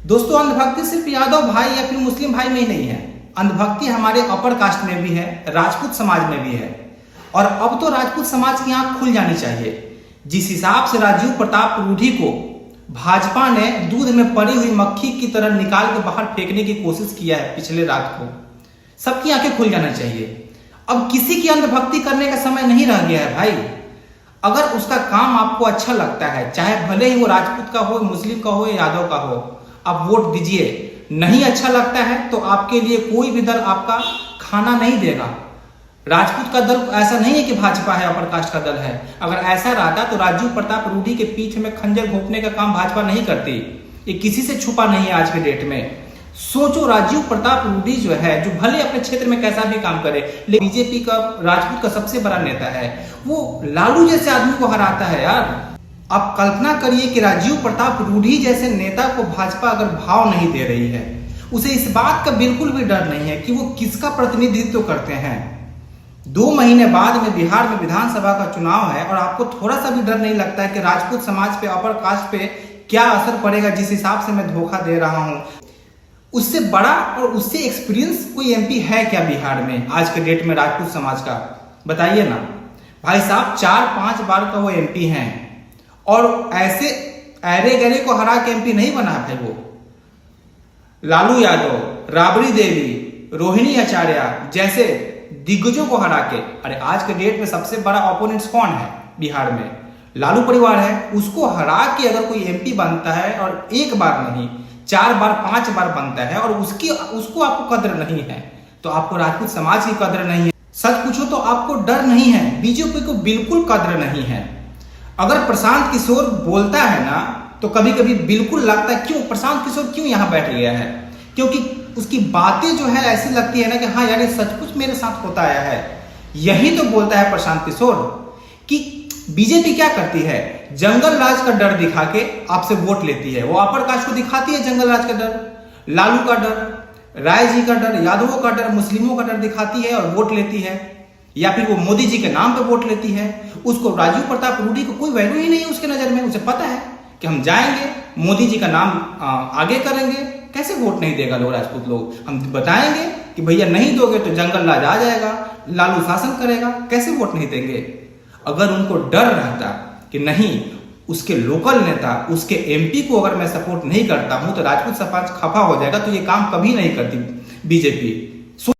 दोस्तों, अंधभक्ति सिर्फ यादव भाई या फिर मुस्लिम भाई में ही नहीं है। अंधभक्ति हमारे अपर कास्ट में भी है, राजपूत समाज में भी है। और अब तो राजपूत समाज की आंख खुल जानी चाहिए। जिस हिसाब से राजीव प्रताप रूढ़ी को भाजपा ने दूध में पड़ी हुई मक्खी की तरह निकाल के बाहर फेंकने की कोशिश किया है पिछले रात को, सबकी आंखें खुल जाना चाहिए। अब किसी की अंधभक्ति करने का समय नहीं रह गया है भाई। अगर उसका काम आपको अच्छा लगता है, चाहे भले ही वो राजपूत का हो, मुस्लिम का हो या यादव का हो, आप वोट दीजिए। नहीं अच्छा लगता है तो आपके लिए कोई भी दल आपका खाना नहीं देगा। राजपूत का दल ऐसा नहीं है कि भाजपा है, अपर कास्ट का दल है। अगर ऐसा रहता तो राजीव प्रताप रूढ़ी के पीठ में खंजर घोंपने का काम भाजपा नहीं करती। ये किसी से छुपा नहीं है आज के डेट में। सोचो, राजीव प्रताप रूढ़ी जो है, जो भले अपने क्षेत्र में कैसा भी काम करे, लेकिन बीजेपी का राजपूत का सबसे बड़ा नेता है, वो लालू जैसे आदमी को हराता है यार। आप कल्पना करिए कि राजीव प्रताप रूढ़ी जैसे नेता को भाजपा अगर भाव नहीं दे रही है, उसे इस बात का बिल्कुल भी डर नहीं है कि वो किसका प्रतिनिधित्व करते हैं। 2 महीने बाद में बिहार में विधानसभा का चुनाव है और आपको थोड़ा सा भी डर नहीं लगता है कि राजपूत समाज पे, अपर कास्ट पे क्या असर पड़ेगा जिस हिसाब से मैं धोखा दे रहा हूं। उससे बड़ा और उससे एक्सपीरियंस कोई एमपी है क्या बिहार में आज के डेट में राजपूत समाज का? बताइए ना भाई साहब। 4-5 बार का वो एमपी हैं और ऐसे ऐरे गरे को हरा के एमपी नहीं बना भाई वो। लालू यादव, राबड़ी देवी, रोहिणी आचार्य जैसे दिग्गजों को हरा के। अरे आज के डेट में सबसे बड़ा ओपोनेंट्स कौन है बिहार में? लालू परिवार है। उसको हरा के अगर कोई एमपी बनता है और एक बार नहीं 4 बार 5 बार बनता है और उसको आपको कद्र नहीं है, तो आपको राजपूत समाज की कद्र नहीं है। सच पूछो तो आपको डर नहीं है, बीजेपी को बिल्कुल कद्र नहीं है। अगर प्रशांत किशोर बोलता है ना तो कभी कभी बिल्कुल लगता है क्यों प्रशांत किशोर क्यों यहाँ बैठ गया है, क्योंकि उसकी बातें जो है ऐसी लगती है ना कि हाँ यार ये सब कुछ मेरे साथ होता आया है। यही तो बोलता है प्रशांत किशोर कि बीजेपी क्या करती है, जंगल राज का डर दिखा के आपसे वोट लेती है। वो अपर कास्ट को दिखाती है जंगल राज का डर, लालू का डर, राय जी का डर, यादवों का डर, मुस्लिमों का डर दिखाती है और वोट लेती है। या फिर वो मोदी जी के नाम पे वोट लेती है। उसको राजीव प्रताप रूढ़ी को कोई वैल्यू ही नहीं है उसके नजर में। उसे पता है कि हम जाएंगे, मोदी जी का नाम आगे करेंगे, कैसे वोट नहीं देगा लोग, राजपूत लोग। हम बताएंगे कि भैया नहीं दोगे तो जंगल राज आ जाएगा, लालू शासन करेगा, कैसे वोट नहीं देंगे। अगर उनको डर रहता कि नहीं उसके लोकल नेता, उसके एमपी को अगर मैं सपोर्ट नहीं करता हूं तो राजपूत समाज खफा हो जाएगा, तो ये काम कभी नहीं करती बीजेपी।